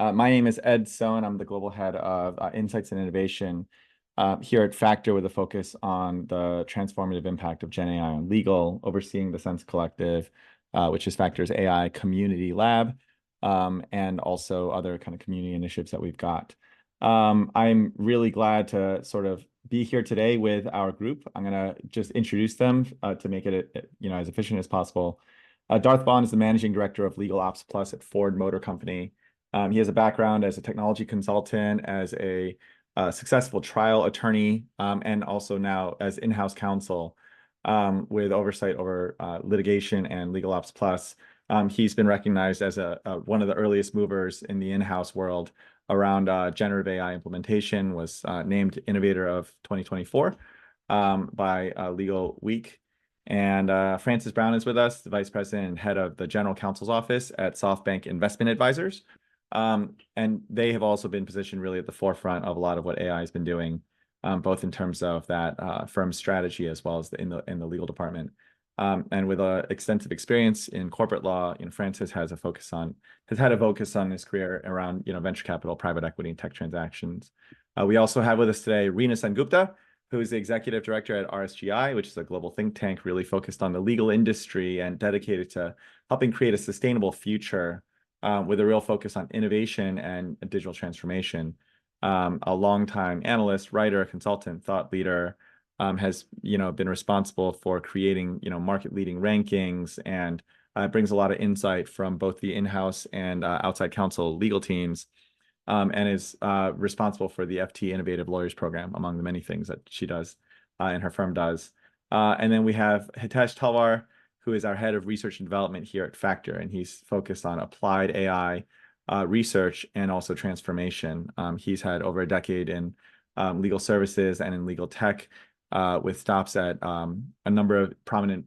My name is Ed Sohn. I'm the global head of insights and innovation here at Factor, with a focus on the transformative impact of GenAI on legal, overseeing the Sense Collective, which is Factor's AI community lab, and also other kind of community initiatives that we've got. I'm really glad to sort of be here today with our group. I'm going to just introduce them to make it as efficient as possible. Darth Vaughn is the managing director of Legal Ops Plus at Ford Motor Company. He has a background as a technology consultant, as a successful trial attorney, and also now as in-house counsel with oversight over litigation and Legal Ops Plus. He's been recognized as one of the earliest movers in the in-house world around generative AI implementation, was named Innovator of 2024 by Legal Week. And Francis Brown is with us, the Vice President and Head of the General Counsel's Office at SoftBank Investment Advisors. And they have also been positioned really at the forefront of a lot of what AI has been doing, both in terms of that firm strategy as well as in the legal department. And with extensive experience in corporate law, Francis has had a focus on his career around venture capital, private equity, and tech transactions. We also have with us today Reena SenGupta, who is the executive director at RSGI, which is a global think tank really focused on the legal industry and dedicated to helping create a sustainable future with a real focus on innovation and digital transformation. A longtime analyst, writer, consultant, thought leader, has been responsible for creating market-leading rankings, and brings a lot of insight from both the in-house and outside counsel legal teams, and is responsible for the FT Innovative Lawyers Program, among the many things that she does and her firm does. And then we have Hitesh Talwar, who is our head of research and development here at Factor, and he's focused on applied AI research and also transformation. He's had over a decade in legal services and in legal tech, with stops at a number of prominent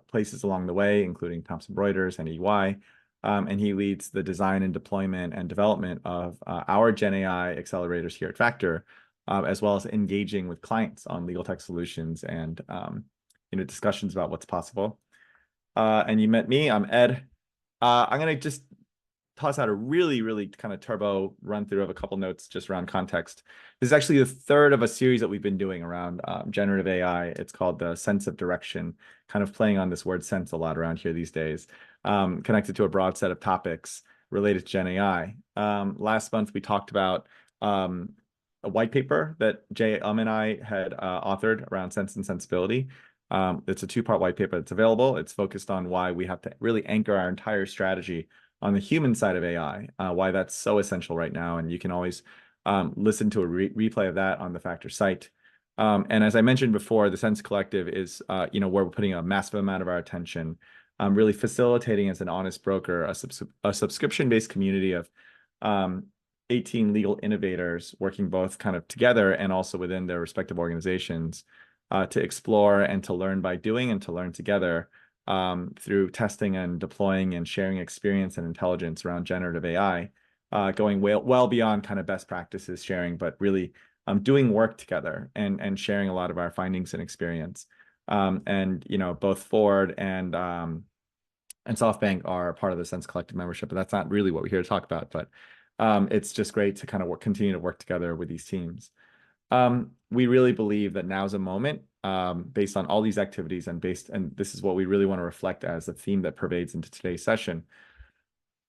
places along the way, including Thomson Reuters and EY. And he leads the design and deployment and development of our GenAI accelerators here at Factor, as well as engaging with clients on legal tech solutions and discussions about what's possible. And you met me, I'm Ed. I'm going to just toss out a really, really kind of turbo run through of a couple notes just around context. This is actually the third of a series that we've been doing around generative AI. It's called the Sense of Direction, kind of playing on this word sense a lot around here these days, connected to a broad set of topics related to Gen AI. Last month, we talked about a white paper that Jay and I had authored around sense and sensibility. It's a two-part white paper that's available. It's focused on why we have to really anchor our entire strategy on the human side of AI, why that's so essential right now. And you can always listen to a replay of that on the Factor site. And as I mentioned before, the Sense Collective is where we're putting a massive amount of our attention, really facilitating as an honest broker a subscription-based community of 18 legal innovators working both kind of together and also within their respective organizations to explore and to learn by doing and to learn together through testing and deploying and sharing experience and intelligence around generative AI, going well beyond kind of best practices sharing, but really doing work together and sharing a lot of our findings and experience. And both Ford and SoftBank are part of the Sense Collective membership, but that's not really what we're here to talk about. But it's just great to kind of continue to work together with these teams. We really believe that now's a moment, based on all these activities and this is what we really want to reflect as a theme that pervades into today's session,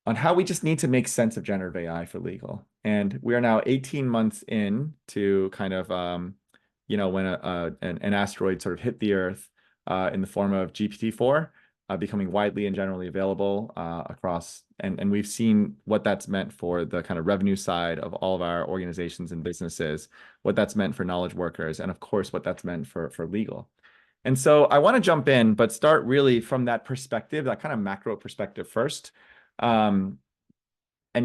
on how we just need to make sense of generative AI for legal. And we are now 18 months in to kind of, when an asteroid sort of hit the Earth in the form of GPT-4, becoming widely and generally available across, and we've seen what that's meant for the kind of revenue side of all of our organizations and businesses, what that's meant for knowledge workers, and of course, what that's meant for legal. And so I want to jump in, but start really from that perspective, that kind of macro perspective first, and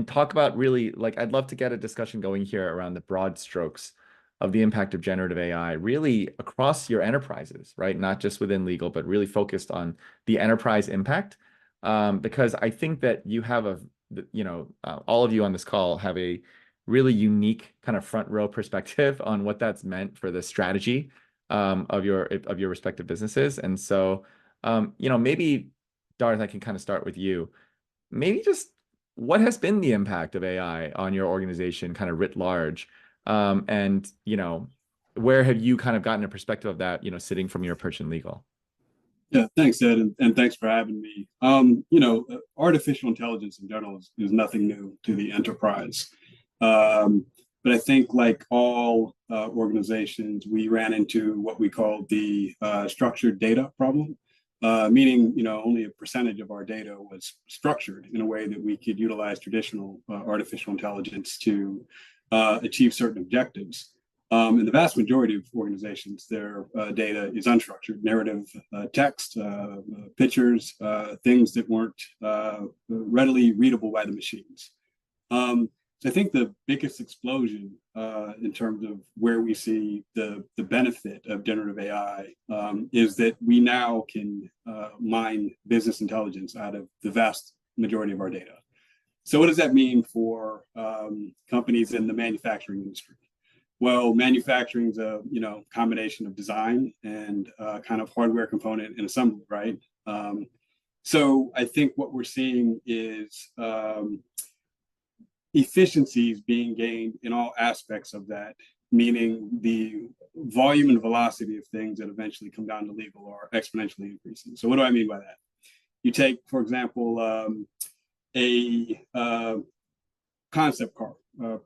talk about really, I'd love to get a discussion going here around the broad strokes of the impact of generative AI really across your enterprises, right? Not just within legal, but really focused on the enterprise impact. Because I think that you have all of you on this call have a really unique kind of front row perspective on what that's meant for the strategy of your respective businesses. And so, maybe Darth, I can kind of start with you. Maybe just what has been the impact of AI on your organization kind of writ large? And, where have you kind of gotten a perspective of that, sitting from your perch in legal? Yeah, thanks, Ed, and thanks for having me. Artificial intelligence in general is nothing new to the enterprise. But I think, like all organizations, we ran into what we call the structured data problem, meaning, only a percentage of our data was structured in a way that we could utilize traditional artificial intelligence to achieve certain objectives. In the vast majority of organizations, their data is unstructured, narrative text, pictures, things that weren't readily readable by the machines. So I think the biggest explosion in terms of where we see the benefit of generative AI is that we now can mine business intelligence out of the vast majority of our data. So what does that mean for companies in the manufacturing industry? Well, manufacturing is a combination of design and kind of hardware component and assembly, right? So I think what we're seeing is efficiencies being gained in all aspects of that, meaning the volume and velocity of things that eventually come down to legal are exponentially increasing. So what do I mean by that? You take, for example, a concept car,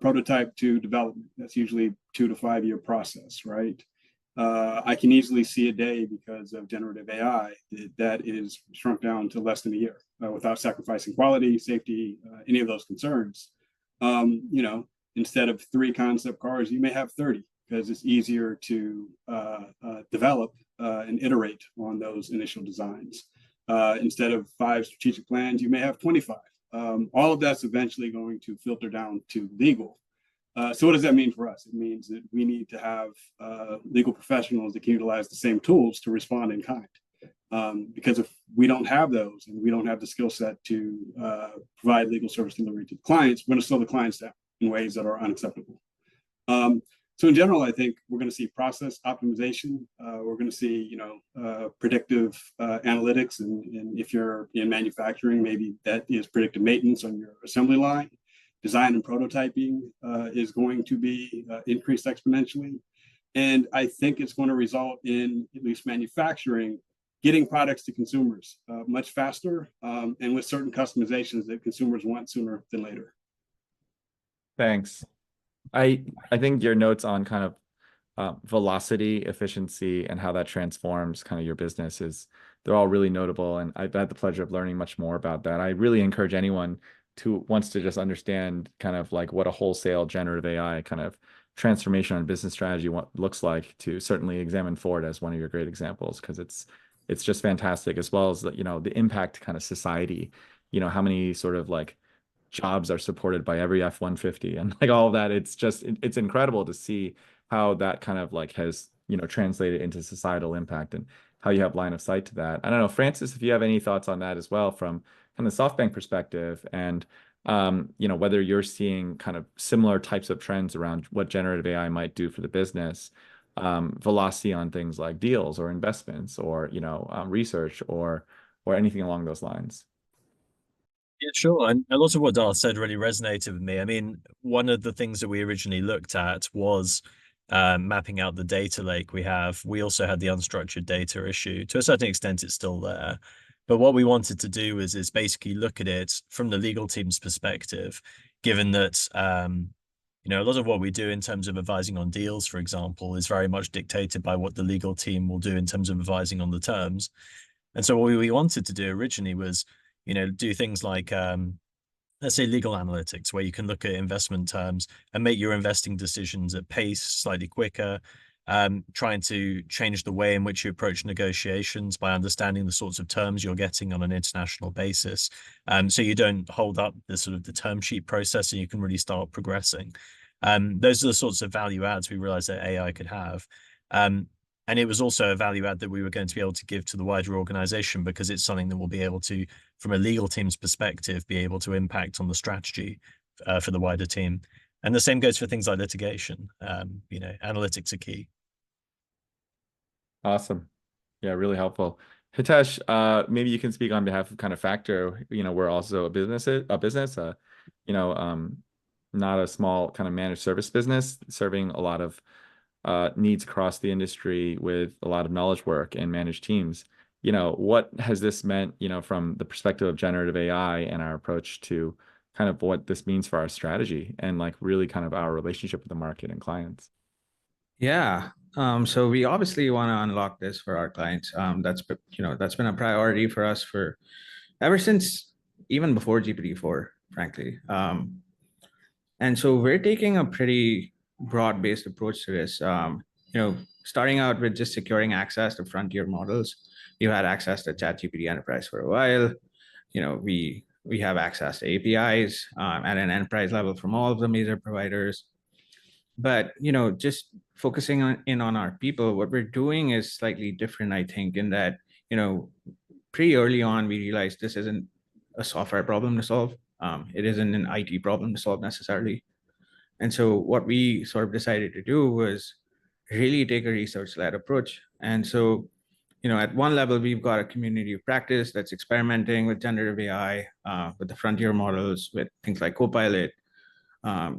prototype to development. That's usually 2 to 5 year process, right? I can easily see a day because of generative AI that is shrunk down to less than a year without sacrificing quality, safety, any of those concerns. Instead of 3 concept cars, you may have 30 because it's easier to develop and iterate on those initial designs. Instead of 5 strategic plans, you may have 25. All of that's eventually going to filter down to legal. So what does that mean for us? It means that we need to have legal professionals that can utilize the same tools to respond in kind. Because if we don't have those and we don't have the skill set to provide legal service delivery to clients, we're going to slow the clients down in ways that are unacceptable. So in general, I think we're going to see process optimization. We're going to see, predictive analytics, and if you're in manufacturing, maybe that is predictive maintenance on your assembly line. Design and prototyping is going to be increased exponentially, and I think it's going to result in at least manufacturing getting products to consumers much faster and with certain customizations that consumers want sooner than later. Thanks. I think your notes on kind of velocity, efficiency, and how that transforms kind of your business they're all really notable. And I've had the pleasure of learning much more about that. I really encourage anyone who wants to just understand kind of like what a wholesale generative AI kind of transformation on business strategy looks like to certainly examine Ford as one of your great examples, because it's just fantastic, as well as the impact kind of society, how many sort of like jobs are supported by every F-150 and like all of that. It's incredible to see how that kind of like has, translated into societal impact and how you have line of sight to that. I don't know, Francis, if you have any thoughts on that as well from kind of SoftBank perspective, and whether you're seeing kind of similar types of trends around what generative AI might do for the business, velocity on things like deals or investments or research or anything along those lines. Yeah, sure. And a lot of what Darth said really resonated with me. I mean, one of the things that we originally looked at was mapping out the data lake we have. We also had the unstructured data issue. To a certain extent, it's still there. But what we wanted to do is basically look at it from the legal team's perspective, given that a lot of what we do in terms of advising on deals, for example, is very much dictated by what the legal team will do in terms of advising on the terms. And so what we wanted to do originally was do things like, let's say, legal analytics, where you can look at investment terms and make your investing decisions at pace slightly quicker, trying to change the way in which you approach negotiations by understanding the sorts of terms you're getting on an international basis. So you don't hold up the term sheet process and you can really start progressing. Those are the sorts of value adds we realized that AI could have. And it was also a value add that we were going to be able to give to the wider organization, because it's something that will be able to, from a legal team's perspective, be able to impact on the strategy for the wider team. And the same goes for things like litigation. Analytics are key. Awesome. Yeah, really helpful. Hitesh, maybe you can speak on behalf of kind of Factor. We're also a business, you know, um, not a small kind of managed service business, serving a lot of needs across the industry with a lot of knowledge work and managed teams. What has this meant, from the perspective of generative AI and our approach to kind of what this means for our strategy and like really kind of our relationship with the market and clients? Yeah. So we obviously want to unlock this for our clients. That's been a priority for us for ever since even before GPT-4, frankly. And so we're taking a pretty broad-based approach to this. Starting out with just securing access to frontier models. We've had access to ChatGPT Enterprise for a while. We have access to APIs at an enterprise level from all of the major providers. But just focusing on our people, what we're doing is slightly different, I think, in that pretty early on we realized this isn't a software problem to solve. It isn't an IT problem to solve necessarily. And so what we sort of decided to do was really take a research-led approach. And so, at one level, we've got a community of practice that's experimenting with generative AI, with the frontier models, with things like Copilot.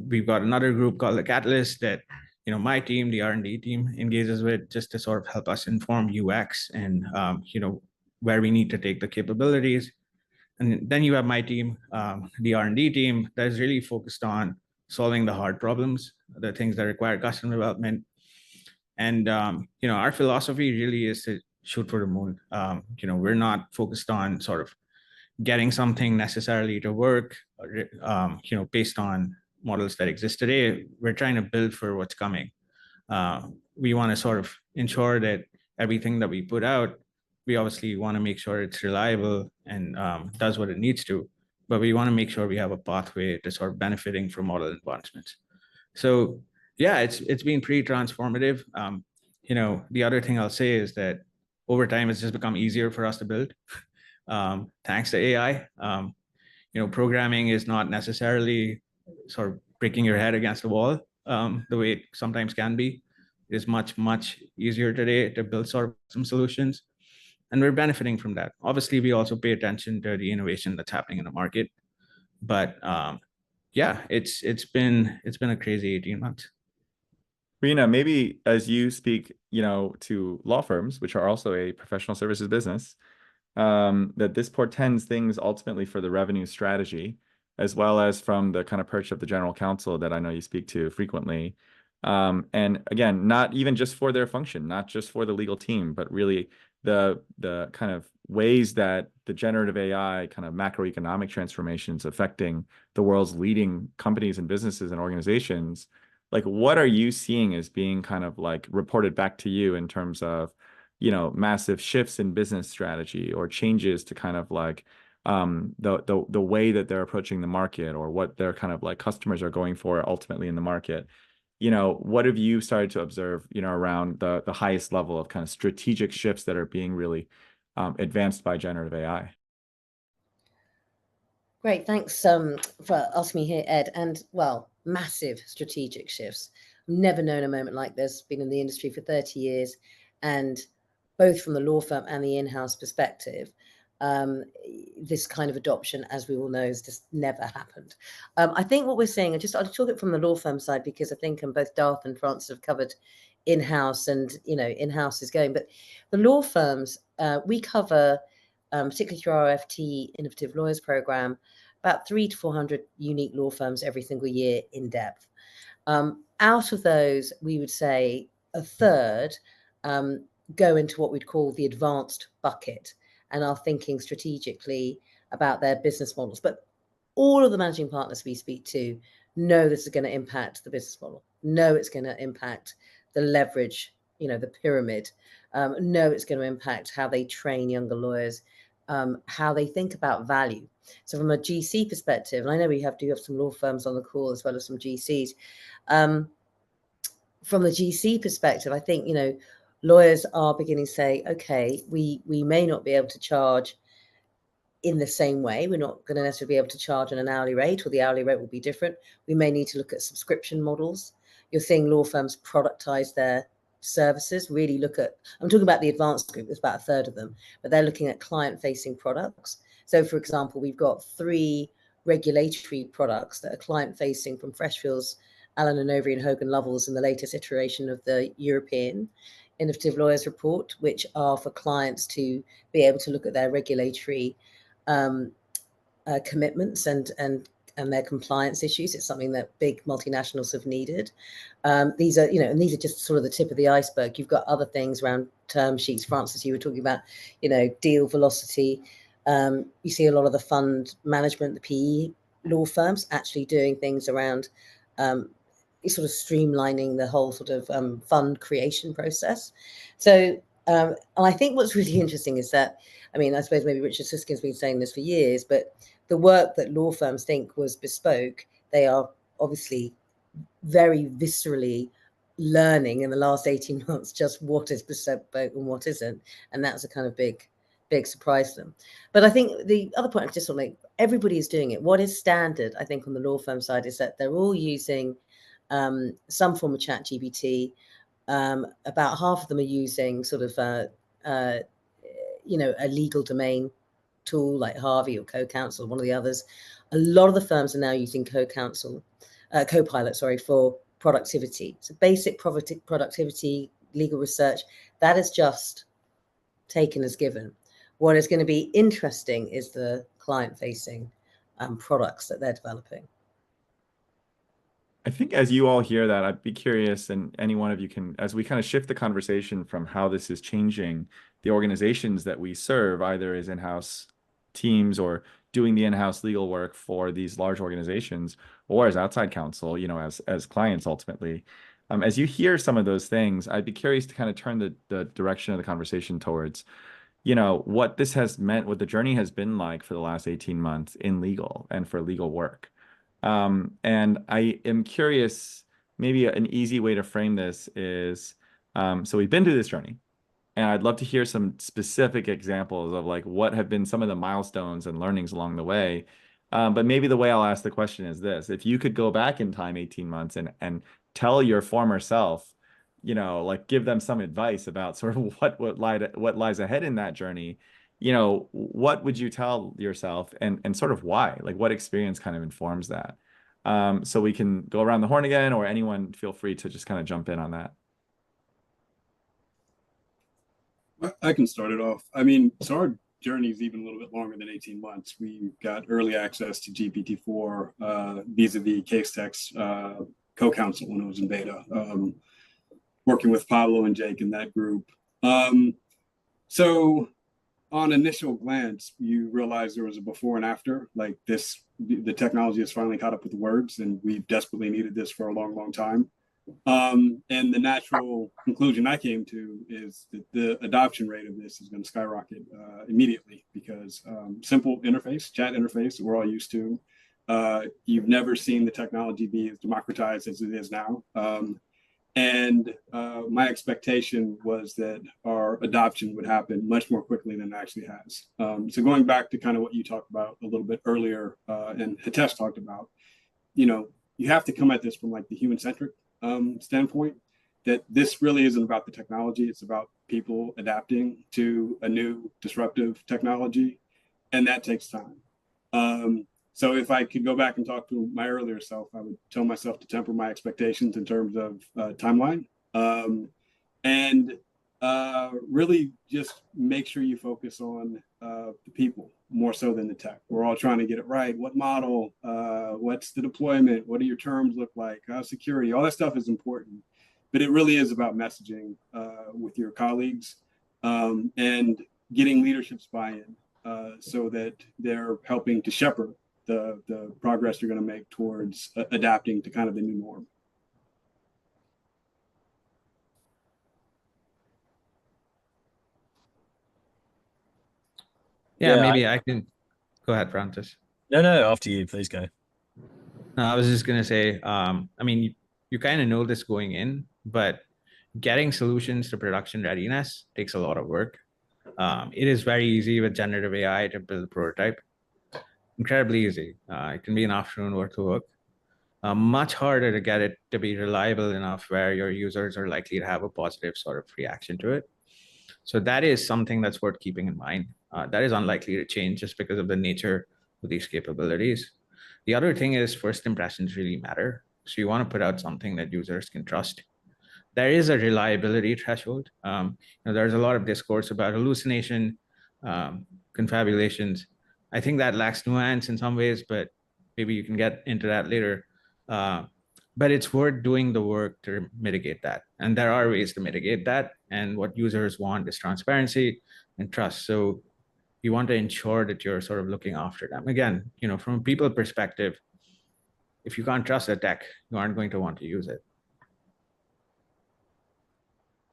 We've got another group called the Catalyst that, my team, the R&D team, engages with just to sort of help us inform UX and, where we need to take the capabilities. And then you have my team, the R&D team, that is really focused on solving the hard problems, the things that require custom development. And our philosophy really is to shoot for the moon. We're not focused on sort of getting something necessarily to work, based on models that exist today. We're trying to build for what's coming. We want to sort of ensure that everything that we put out, we obviously want to make sure it's reliable and does what it needs to, but we want to make sure we have a pathway to sort of benefiting from model advancements. So yeah, it's been pretty transformative. The other thing I'll say is that over time, it's just become easier for us to build, thanks to AI. Programming is not necessarily sort of breaking your head against the wall the way it sometimes can be. It is much, much easier today to build sort of some solutions. And we're benefiting from that. Obviously, we also pay attention to the innovation that's happening in the market. But yeah, it's been a crazy 18 months. Reena, maybe as you speak, to law firms, which are also a professional services business, that this portends things ultimately for the revenue strategy, as well as from the kind of perch of the general counsel that I know you speak to frequently. And again, not even just for their function, not just for the legal team, but really the kind of ways that the generative AI kind of macroeconomic transformations affecting the world's leading companies and businesses and organizations. Like, what are you seeing as being kind of like reported back to you in terms of, massive shifts in business strategy or changes to kind of like the way that they're approaching the market or what their kind of like customers are going for ultimately in the market? What have you started to observe, around the highest level of kind of strategic shifts that are being really advanced by generative AI? Great, thanks for asking me here, Ed. And well, massive strategic shifts. I've never known a moment like this. Been in the industry for 30 years, and both from the law firm and the in-house perspective, this kind of adoption, as we all know, has just never happened. I think what we're seeing, I'll talk it from the law firm side because I think both Darth and Francis have covered in-house, and in-house is going. But the law firms, we cover, particularly through our FT Innovative Lawyers Program, about 300 to 400 unique law firms every single year in depth. Out of those, we would say a third go into what we'd call the advanced bucket and are thinking strategically about their business models. But all of the managing partners we speak to know this is going to impact the business model, know it's going to impact the leverage, the pyramid, know it's going to impact how they train younger lawyers, how they think about value. So from a GC perspective, and I know we do have some law firms on the call as well as some GCs. From the GC perspective, I think, lawyers are beginning to say, okay, we may not be able to charge in the same way. We're not going to necessarily be able to charge on an hourly rate, or the hourly rate will be different. We may need to look at subscription models. You're seeing law firms productize their services really look at, I'm talking about the advanced group, there's about a third of them, but they're looking at client-facing products. So for example, we've got 3 regulatory products that are client-facing from Freshfields, Allen & Overy and Hogan Lovells in the latest iteration of the European Innovative Lawyers Report, which are for clients to be able to look at their regulatory commitments and their compliance issues. It's something that big multinationals have needed. These are, and these are just sort of the tip of the iceberg. You've got other things around term sheets. Francis, you were talking about, deal velocity. You see a lot of the fund management, the PE law firms actually doing things around sort of streamlining the whole sort of fund creation process. So, and I think what's really interesting is that, I suppose maybe Richard Susskind's been saying this for years, but the work that law firms think was bespoke, they are obviously very viscerally learning in the last 18 months just what is bespoke and what isn't. And that's a kind of big surprise to them. But I think the other point I just want to make, everybody is doing it. What is standard, I think, on the law firm side is that they're all using some form of chat GPT. About half of them are using sort of, a legal domain tool like Harvey or Co-Counsel, one of the others. A lot of the firms are now using Copilot, for productivity. So basic productivity, legal research, that is just taken as given. What is going to be interesting is the client-facing products that they're developing. I think as you all hear that, I'd be curious, and any one of you can, as we kind of shift the conversation from how this is changing the organizations that we serve, either as in-house teams or doing the in-house legal work for these large organizations, or as outside counsel, as clients ultimately. As you hear some of those things, I'd be curious to kind of turn the direction of the conversation towards, what this has meant, what the journey has been like for the last 18 months in legal and for legal work. And I am curious, maybe an easy way to frame this is, so we've been through this journey, and I'd love to hear some specific examples of like what have been some of the milestones and learnings along the way. But maybe the way I'll ask the question is this: if you could go back in time 18 months and tell your former self, like give them some advice about sort of what lies ahead in that journey, what would you tell yourself, and sort of why? Like what experience kind of informs that? So we can go around the horn again, or anyone feel free to just kind of jump in on that. I can start it off. So our journey is even a little bit longer than 18 months. We got early access to GPT-4 vis-a-vis case text co-counsel when it was in beta, working with Pablo and Jake in that group. So on initial glance, you realize there was a before and after. Like the technology has finally caught up with words, and we've desperately needed this for a long, long time. And the natural conclusion I came to is that the adoption rate of this is going to skyrocket immediately, because simple interface, chat interface that we're all used to. You've never seen the technology be as democratized as it is now. And my expectation was that our adoption would happen much more quickly than it actually has. So going back to kind of what you talked about a little bit earlier, and Hitesh talked about, you have to come at this from like the human-centric standpoint, that this really isn't about the technology. It's about people adapting to a new disruptive technology, and that takes time. So if I could go back and talk to my earlier self, I would tell myself to temper my expectations in terms of timeline, and really just make sure you focus on the people more so than the tech. We're all trying to get it right. What model? What's the deployment? What do your terms look like? Security? All that stuff is important, but it really is about messaging with your colleagues, and getting leadership's buy-in, so that they're helping to shepherd the progress you're going to make towards adapting to kind of the new norm. Yeah, maybe I can go ahead, Francis. No, after you, please go. No, I was just gonna say, you kind of know this going in, but getting solutions to production readiness takes a lot of work. It is very easy with generative AI to build a prototype. Incredibly easy. It can be an afternoon worth of work. much harder to get it to be reliable enough where your users are likely to have a positive sort of reaction to it. So that is something that's worth keeping in mind. That is unlikely to change just because of the nature of these capabilities. The other thing is first impressions really matter. So you want to put out something that users can trust. There is a reliability threshold. There's a lot of discourse about hallucination, confabulations. I think that lacks nuance in some ways, but maybe you can get into that later. Uh, but it's worth doing the work to mitigate that. And there are ways to mitigate that. And what users want is transparency and trust. So you want to ensure that you're sort of looking after them. Again, from a people perspective, if you can't trust a tech, you aren't going to want to use it.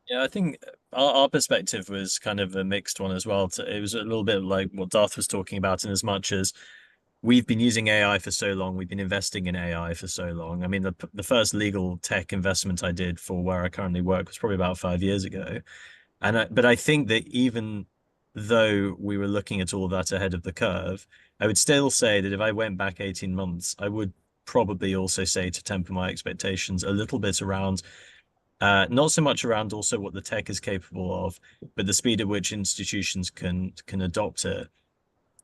Yeah, I think our perspective was kind of a mixed one as well. It was a little bit like what Darth was talking about, in as much as we've been using AI for so long, we've been investing in AI for so long. I mean, the first legal tech investment I did for where I currently work was probably about 5 years ago. But I think that even though we were looking at all of that ahead of the curve, I would still say that if I went back 18 months, I would probably also say to temper my expectations a little bit around not so much around also what the tech is capable of, but the speed at which institutions can adopt it.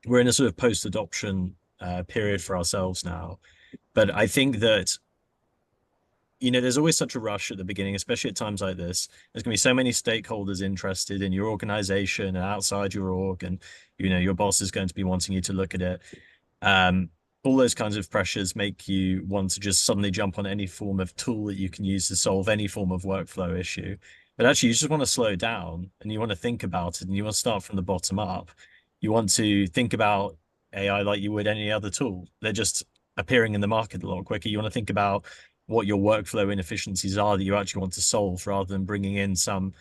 We're in a sort of post-adoption period for ourselves now, but I think that there's always such a rush at the beginning, especially at times like this. There's going to be so many stakeholders interested in your organization and outside your org, and your boss is going to be wanting you to look at it. All those kinds of pressures make you want to just suddenly jump on any form of tool that you can use to solve any form of workflow issue. But actually, you just want to slow down and you want to think about it, and you want to start from the bottom up. You want to think about AI like you would any other tool. They're just appearing in the market a lot quicker. You want to think about what your workflow inefficiencies are that you actually want to solve, rather than bringing in some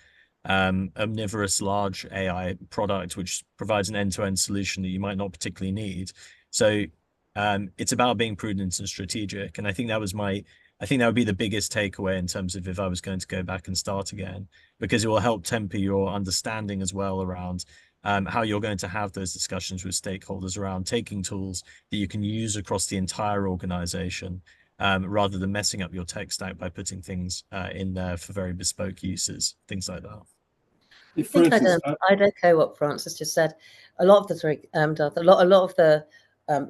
omnivorous large AI product which provides an end-to-end solution that you might not particularly need. So it's about being prudent and strategic. And I think that would be the biggest takeaway in terms of if I was going to go back and start again, because it will help temper your understanding as well around how you're going to have those discussions with stakeholders around taking tools that you can use across the entire organization, rather than messing up your tech stack by putting things in there for very bespoke uses, things like that. I think I'd echo what Francis just said. A lot of the a lot of the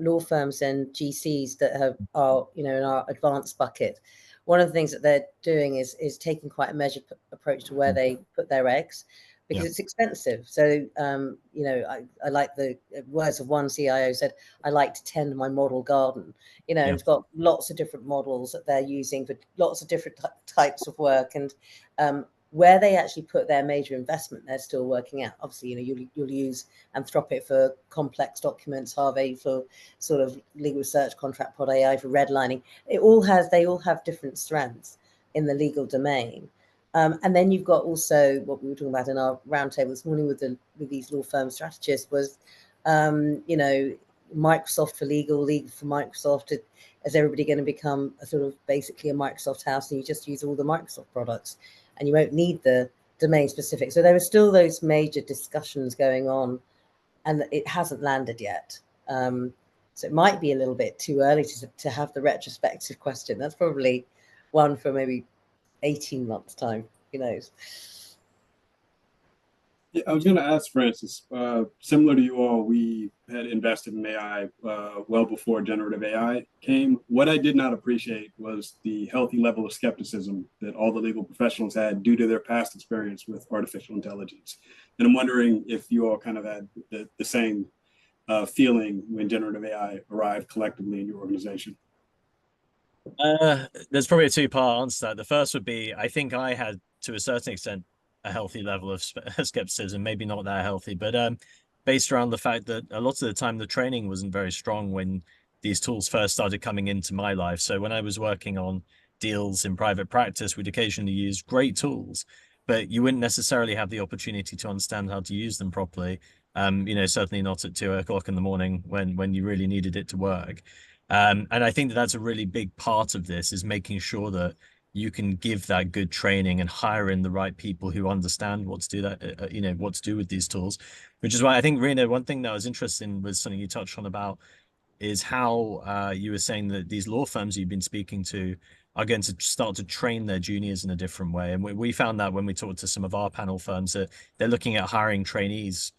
law firms and GCs that are in our advanced bucket, one of the things that they're doing is taking quite a measured approach to where they put their eggs, because it's expensive. So I like the words of one CIO said, "I like to tend my model garden." It's got lots of different models that they're using for lots of different types of work, and where they actually put their major investment, they're still working out. Obviously, you'll use Anthropic for complex documents, Harvey for sort of legal research, Contract Pod AI for redlining. They all have different strengths in the legal domain. And then you've got also what we were talking about in our roundtable this morning with these law firm strategists was, Microsoft for legal for Microsoft. Is everybody going to become a sort of basically a Microsoft house, and you just use all the Microsoft products, and you won't need the domain specific? So there are still those major discussions going on, and it hasn't landed yet. So it might be a little bit too early to have the retrospective question. That's probably one for maybe 18 months time. Who knows? Yeah, I was going to ask Francis, similar to you all, we had invested in AI well before generative AI came. What I did not appreciate was the healthy level of skepticism that all the legal professionals had due to their past experience with artificial intelligence. And I'm wondering if you all kind of had the same feeling when generative AI arrived collectively in your organization. There's probably a two-part answer to that. The first would be, I think I had, to a certain extent, a healthy level of skepticism, maybe not that healthy, but based around the fact that a lot of the time the training wasn't very strong when these tools first started coming into my life. So when I was working on deals in private practice, we'd occasionally use great tools, but you wouldn't necessarily have the opportunity to understand how to use them properly. Certainly not at 2 o'clock in the morning when you really needed it to work. And I think that's a really big part of this, is making sure that you can give that good training and hire in the right people who understand what to do what to do with these tools. Which is why I think, Reena, one thing that was interesting was something you touched on about is how you were saying that these law firms you've been speaking to are going to start to train their juniors in a different way. And we found that when we talked to some of our panel firms, that they're looking at hiring trainees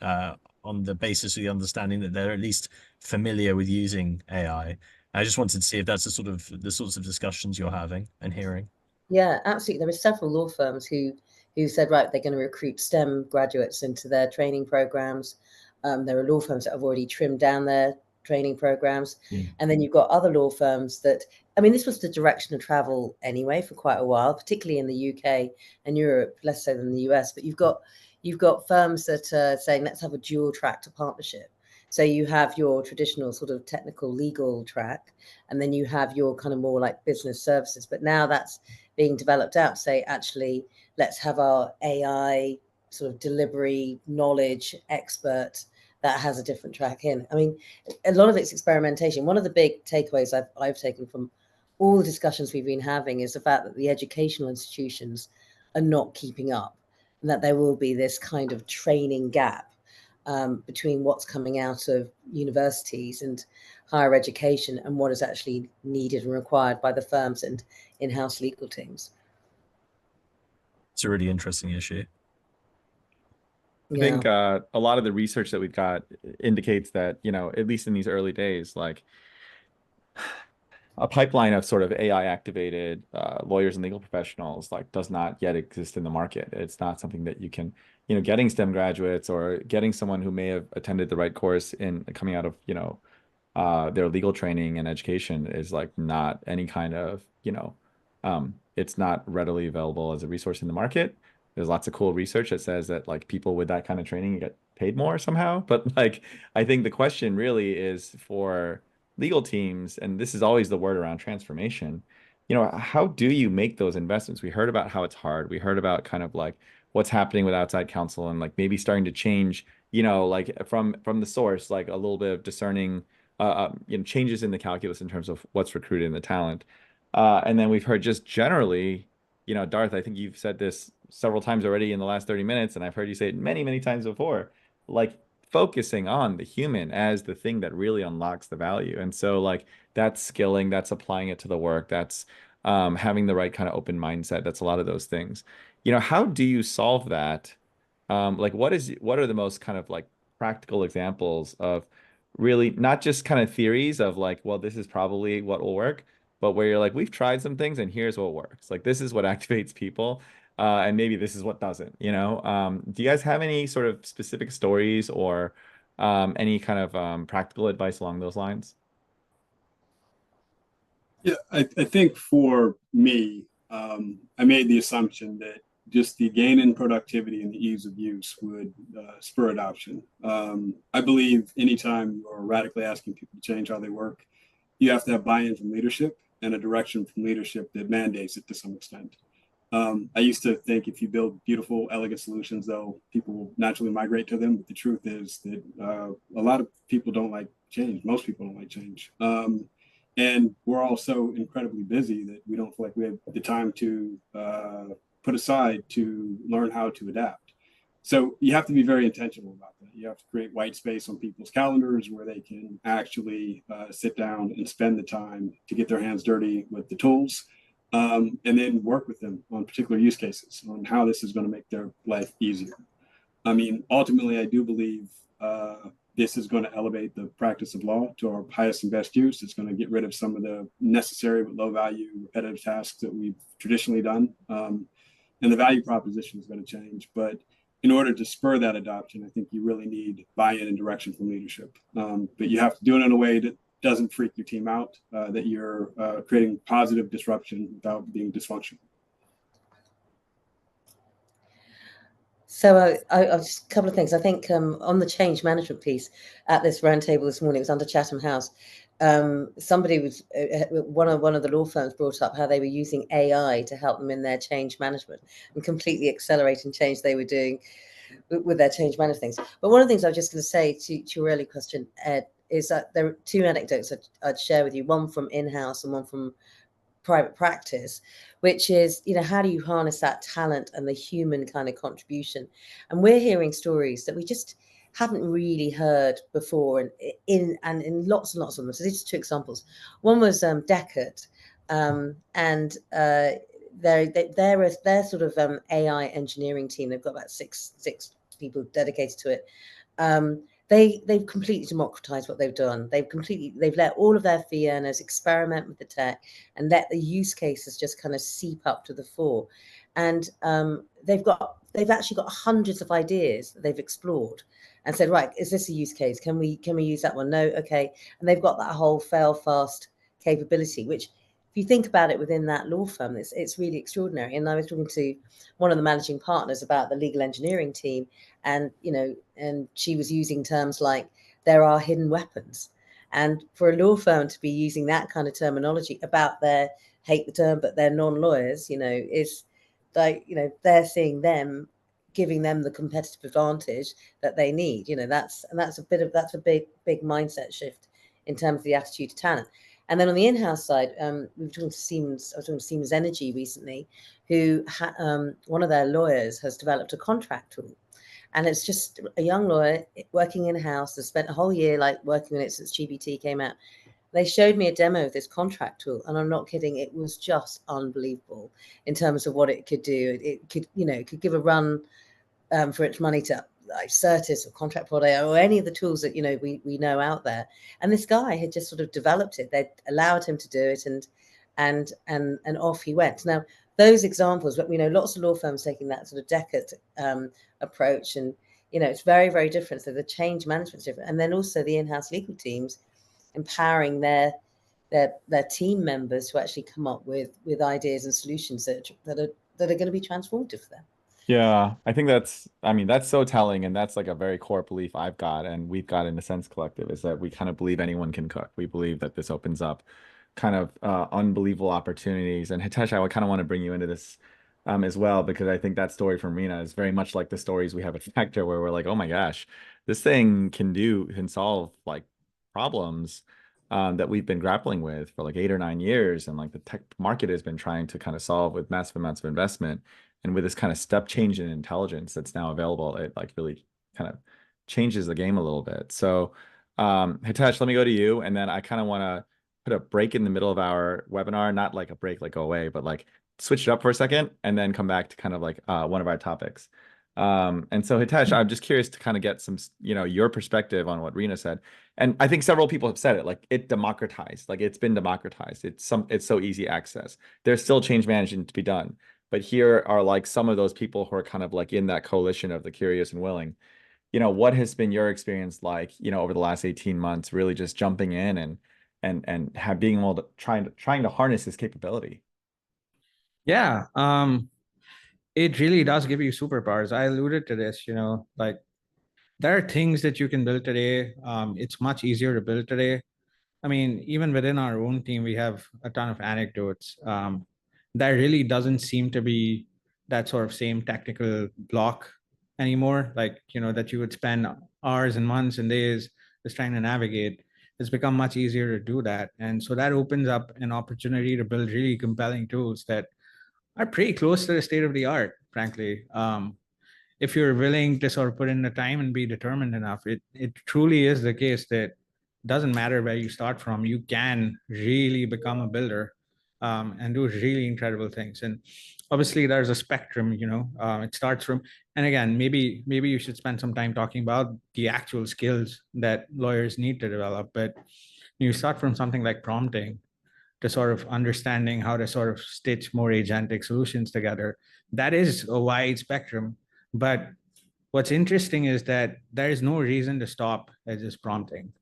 on the basis of the understanding that they're at least familiar with using AI. I just wanted to see if that's the sorts of discussions you're having and hearing. Yeah, absolutely. There are several law firms who said, right, they're going to recruit STEM graduates into their training programs. There are law firms that have already trimmed down their training programs. And then you've got other law firms that, I mean, this was the direction of travel anyway for quite a while, particularly in the UK and Europe, less so than the US. But you've got firms that are saying, let's have a dual track to partnership. So you have your traditional sort of technical legal track, and then you have your kind of more like business services. But now that's being developed out to say, actually, let's have our AI sort of delivery knowledge expert that has a different track in. I mean, a lot of it's experimentation. One of the big takeaways I've taken from all the discussions we've been having is the fact that the educational institutions are not keeping up, and that there will be this kind of training gap between what's coming out of universities and higher education and what is actually needed and required by the firms and in-house legal teams. It's a really interesting issue. I think a lot of the research that we've got indicates that, you know, at least in these early days, like a pipeline of sort of AI activated lawyers and legal professionals like does not yet exist in the market. It's not something that you can, you know, getting STEM graduates or getting someone who may have attended the right course in coming out of, you know, their legal training and education is like not any kind of, you know, it's not readily available as a resource in the market. There's lots of cool research that says that like people with that kind of training get paid more somehow. But like, I think the question really is for legal teams, and this is always the word around transformation, you know, how do you make those investments? We heard about how it's hard. We heard about kind of like what's happening with outside counsel and like maybe starting to change, you know, like from the source, like a little bit of discerning, you know, changes in the calculus in terms of what's recruited in the talent. And then we've heard just generally, you know, Darth, I think you've said this several times already in the last 30 minutes, and I've heard you say it many, many times before, like focusing on the human as the thing that really unlocks the value. And so like that's skilling, that's applying it to the work, that's having the right kind of open mindset. That's a lot of those things. You know, how do you solve that? Like what are the most kind of like practical examples of really not just kind of theories of like, well, this is probably what will work, but where you're like, we've tried some things and here's what works. Like this is what activates people. And maybe this is what doesn't, you know? Do you guys have any sort of specific stories or any kind of practical advice along those lines? Yeah, I think for me, I made the assumption that just the gain in productivity and the ease of use would spur adoption. I believe anytime you're radically asking people to change how they work, you have to have buy-in from leadership and a direction from leadership that mandates it to some extent. I used to think if you build beautiful, elegant solutions, though, people will naturally migrate to them. But the truth is that a lot of people don't like change. Most people don't like change. And we're all so incredibly busy that we don't feel like we have the time to put aside to learn how to adapt. So you have to be very intentional about that. You have to create white space on people's calendars where they can actually sit down and spend the time to get their hands dirty with the tools. And then work with them on particular use cases on how this is going to make their life easier. I mean, ultimately, I do believe this is going to elevate the practice of law to our highest and best use. It's going to get rid of some of the necessary but low value repetitive tasks that we've traditionally done. And the value proposition is going to change. But in order to spur that adoption, I think you really need buy-in and direction from leadership. But you have to do it in a way that doesn't freak your team out, that you're creating positive disruption without being dysfunctional. So just a couple of things. I think on the change management piece at this roundtable this morning, it was under Chatham House. Somebody was one of the law firms brought up how they were using AI to help them in their change management and completely accelerating change they were doing with their change management things. But one of the things I was just going to say to your early question, Ed, is that there are two anecdotes I'd share with you, one from in-house and one from private practice, which is, you know, how do you harness that talent and the human kind of contribution? And we're hearing stories that we just hadn't really heard before, and in lots and lots of them. So these are two examples. One was Deckard, and they're sort of AI engineering team. They've got about six people dedicated to it. They've completely democratized what they've done. They've let all of their fee earners experiment with the tech and let the use cases just kind of seep up to the fore. And they've actually got hundreds of ideas that they've explored and said, right, is this a use case? Can we use that one? No, okay. And they've got that whole fail fast capability, which if you think about it within that law firm, it's really extraordinary. And I was talking to one of the managing partners about the legal engineering team, and and she was using terms like there are hidden weapons. And for a law firm to be using that kind of terminology about their, hate the term, but they're non-lawyers, is like, they're seeing them, giving them the competitive advantage that they need. That's a big mindset shift in terms of the attitude to talent. And then on the in-house side, we were talking to Siemens. I was talking to Siemens Energy recently, who one of their lawyers has developed a contract tool, and it's just a young lawyer working in-house. Has spent a whole year working on it since GPT came out. They showed me a demo of this contract tool, and I'm not kidding. It was just unbelievable in terms of what it could do. It could, it could give a run for its money to like Certis or Contract Prod or any of the tools that we know out there. And this guy had just sort of developed it. They allowed him to do it, and off he went. Now those examples, but we know lots of law firms taking that sort of Deckard approach, and it's very, very different. So the change management's different, and then also the in-house legal teams empowering their team members to actually come up with ideas and solutions that are going to be transformative for them. Yeah, I think that's so telling, and that's like a very core belief I've got and we've got in the Sense Collective, is that we kind of believe anyone can cook. We believe that this opens up kind of unbelievable opportunities. And Hitesh, I would kind of want to bring you into this as well, because I think that story from Reena is very much like the stories we have at Factor, where we're like, oh my gosh, this thing can solve like problems that we've been grappling with for like 8 or 9 years, and like the tech market has been trying to kind of solve with massive amounts of investment. And with this kind of step change in intelligence that's now available, it like really kind of changes the game a little bit. So Hitesh, let me go to you, and then I kind of want to put a break in the middle of our webinar, not like a break, like go away, but like switch it up for a second and then come back to kind of like one of our topics. And so Hitesh, I'm just curious to kind of get some, your perspective on what Reena said. And I think several people have said it, like it's been democratized. It's so easy access. There's still change management to be done. But here are like some of those people who are kind of like in that coalition of the curious and willing. What has been your experience like, over the last 18 months, really just jumping in and being able to trying to harness this capability? Yeah, it really does give you superpowers. I alluded to this, like there are things that you can build today. It's much easier to build today. I mean, even within our own team, we have a ton of anecdotes. There really doesn't seem to be that sort of same technical block anymore. Like, that you would spend hours and months and days just trying to navigate. It's become much easier to do that. And so that opens up an opportunity to build really compelling tools that are pretty close to the state of the art, frankly. If you're willing to sort of put in the time and be determined enough, it truly is the case that doesn't matter where you start from, you can really become a builder and do really incredible things. And obviously there's a spectrum, it starts from, and again, maybe you should spend some time talking about the actual skills that lawyers need to develop. But you start from something like prompting to sort of understanding how to sort of stitch more agentic solutions together. That is a wide spectrum. But what's interesting is that there is no reason to stop at just prompting.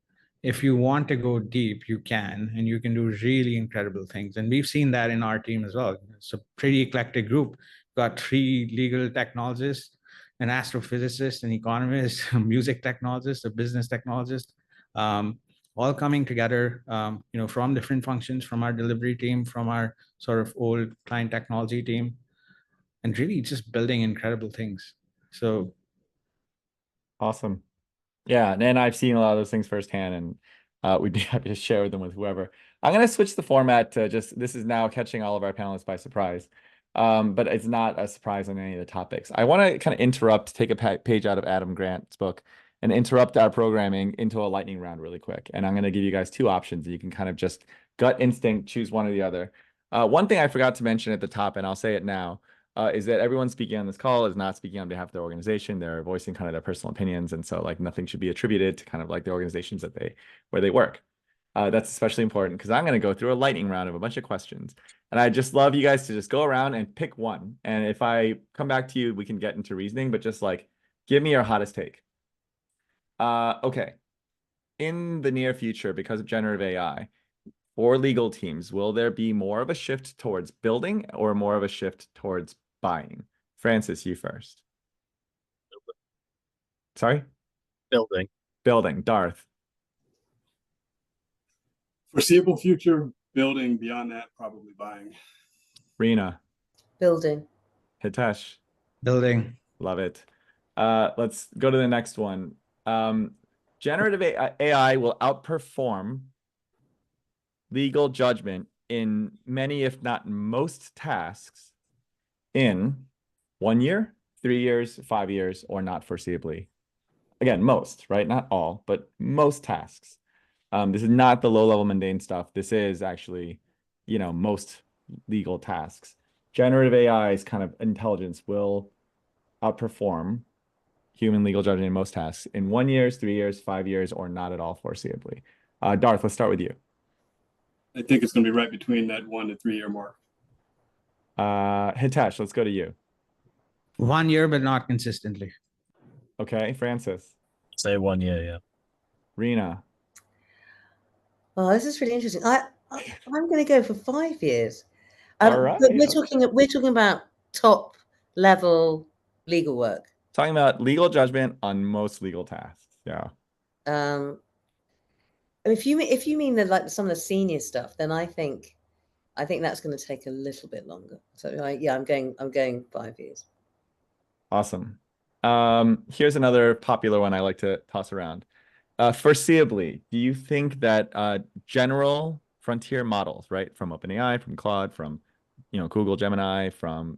If you want to go deep, you can, and you can do really incredible things. And we've seen that in our team as well. It's a pretty eclectic group. We've got 3 legal technologists, an astrophysicist, an economist, a music technologist, a business technologist, all coming together, from different functions, from our delivery team, from our sort of old client technology team, and really just building incredible things. So Awesome. Yeah, and I've seen a lot of those things firsthand, and we'd be happy to share them with whoever. I'm going to switch the format to this is now catching all of our panelists by surprise, but it's not a surprise on any of the topics. I want to kind of interrupt, take a page out of Adam Grant's book, and interrupt our programming into a lightning round really quick. And I'm going to give you guys two options. You can kind of just gut instinct, choose one or the other. One thing I forgot to mention at the top, and I'll say it now, is that everyone speaking on this call is not speaking on behalf of their organization. They're voicing kind of their personal opinions. And so like nothing should be attributed to kind of like the organizations where they work. That's especially important because I'm going to go through a lightning round of a bunch of questions. And I just love you guys to just go around and pick one. And if I come back to you, we can get into reasoning, but just like give me your hottest take. Okay. In the near future, because of generative AI, for legal teams, will there be more of a shift towards building or more of a shift towards buying? Francis, you first. Sorry? Building. Building. Darth. Foreseeable future, building. Beyond that, probably buying. Reena. Building. Hitesh. Building. Love it. Let's go to the next one. Generative AI will outperform legal judgment in many, if not most tasks in 1 year, 3 years, 5 years, or not foreseeably. Again, most, right? Not all, but most tasks. This is not the low-level mundane stuff. This is actually, most legal tasks. Generative AI's kind of intelligence will outperform human legal judgment in most tasks in 1 year, 3 years, 5 years, or not at all foreseeably. Darth, let's start with you. I think it's going to be right between that 1 to 3 year mark. Hitesh, let's go to you. 1 year, but not consistently. Okay, Francis. Say 1 year, yeah. Reena. Oh, this is really interesting. I'm going to go for 5 years. All right. But we're talking about top level legal work. Talking about legal judgment on most legal tasks. Yeah. If you mean like some of the senior stuff, then I think that's going to take a little bit longer. So yeah, I'm going 5 years. Awesome. Here's another popular one I like to toss around. Foreseeably, do you think that general frontier models, right, from OpenAI, from Claude, from Google Gemini, from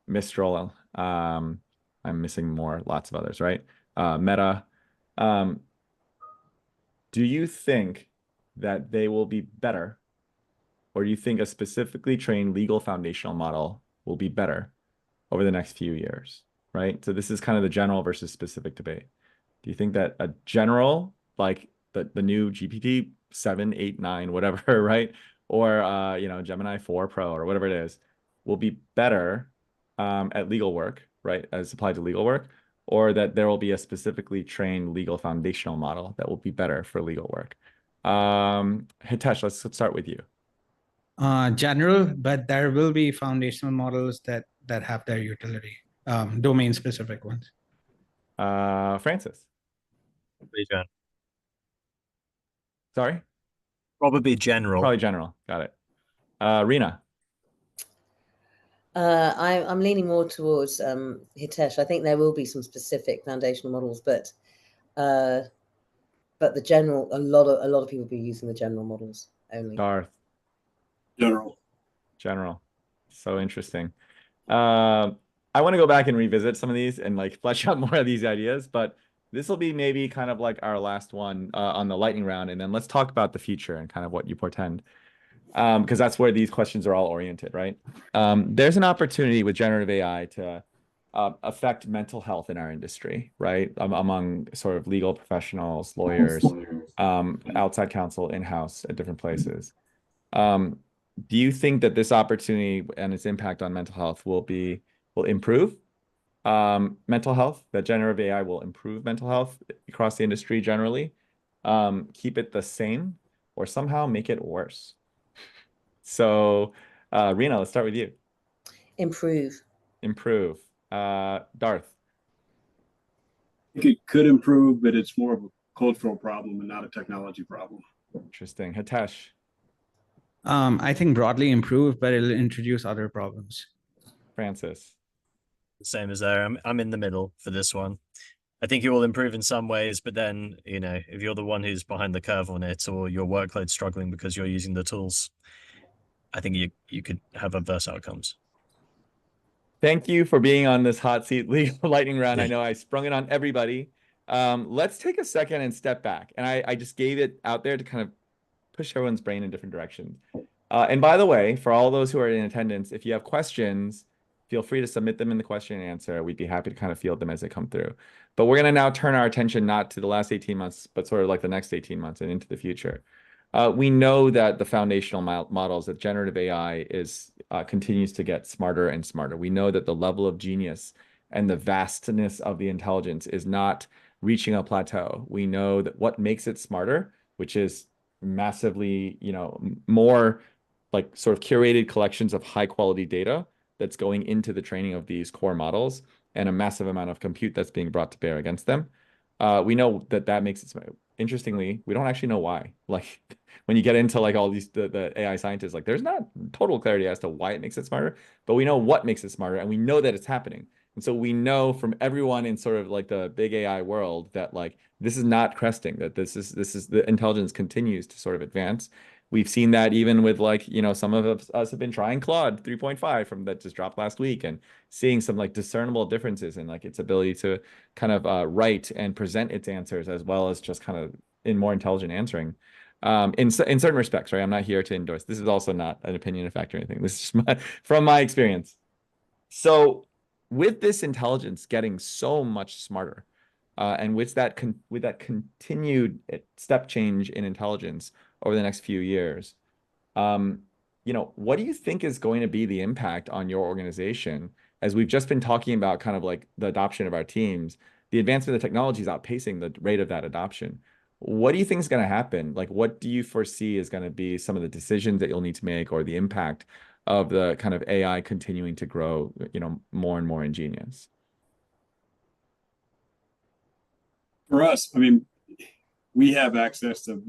Mistral, I'm missing lots of others, right? Meta. Do you think that they will be better, or do you think a specifically trained legal foundational model will be better over the next few years, right? So this is kind of the general versus specific debate. Do you think that a general, like the new GPT-7, 8, 9, whatever, right? Or Gemini 4 Pro or whatever it is, will be better at legal work, right? As applied to legal work, or that there will be a specifically trained legal foundational model that will be better for legal work. Hitesh, let's start with you. General, but there will be foundational models that have their utility, domain specific ones. Francis. Probably general. Sorry? Probably general. Probably general. Got it. Reena. I'm leaning more towards Hitesh. I think there will be some specific foundational models, but the general, a lot of people will be using the general models only. Darth. General. So interesting. I want to go back and revisit some of these and like flesh out more of these ideas, but this will be maybe kind of like our last one on the lightning round, and then let's talk about the future and kind of what you portend, because that's where these questions are all oriented, right? There's an opportunity with generative AI to affect mental health in our industry, right? Among sort of legal professionals, lawyers, outside counsel, in-house at different places. Do you think that this opportunity and its impact on mental health will improve mental health, that generative AI will improve mental health across the industry generally, keep it the same, or somehow make it worse? So, Reena, let's start with you. Improve. Darth. I think it could improve, but it's more of a cultural problem and not a technology problem. Interesting. Hitesh. I think broadly improve, but it'll introduce other problems. Francis. The same as there. I'm in the middle for this one. I think it will improve in some ways, but then, if you're the one who's behind the curve on it, or your workload's struggling because you're using the tools, I think you could have adverse outcomes. Thank you for being on this hot seat legal lightning round. I know I sprung it on everybody. let's take a second and step back. And I just gave it out there to kind of push everyone's brain in different directions. And by the way, for all those who are in attendance, if you have questions, feel free to submit them in the question and answer. We'd be happy to kind of field them as they come through. But we're going to now turn our attention not to the last 18 months, but sort of like the next 18 months and into the future. We know that the foundational models, that generative AI continues to get smarter and smarter. We know that the level of genius and the vastness of the intelligence is not reaching a plateau. We know that what makes it smarter, which is massively, more like sort of curated collections of high quality data that's going into the training of these core models and a massive amount of compute that's being brought to bear against them. We know that makes it smart. Interestingly, we don't actually know why. Like when you get into like all these the AI scientists, like there's not total clarity as to why it makes it smarter, but we know what makes it smarter, and we know that it's happening. And so we know from everyone in sort of like the big AI world that like this is not cresting, that this is the intelligence continues to sort of advance. We've seen that even with like, some of us have been trying Claude 3.5 from that just dropped last week and seeing some like discernible differences in like its ability to kind of write and present its answers as well as just kind of in more intelligent answering. In certain respects, right? I'm not here to endorse. This is also not an opinion effect or anything. This is just from my experience. So with this intelligence getting so much smarter, and with that continued step change in intelligence over the next few years, what do you think is going to be the impact on your organization? As we've just been talking about kind of like the adoption of our teams, the advancement of the technology is outpacing the rate of that adoption. What do you think is going to happen? Like, what do you foresee is going to be some of the decisions that you'll need to make or the impact of the kind of AI continuing to grow, more and more ingenious? For us, I mean, we have access to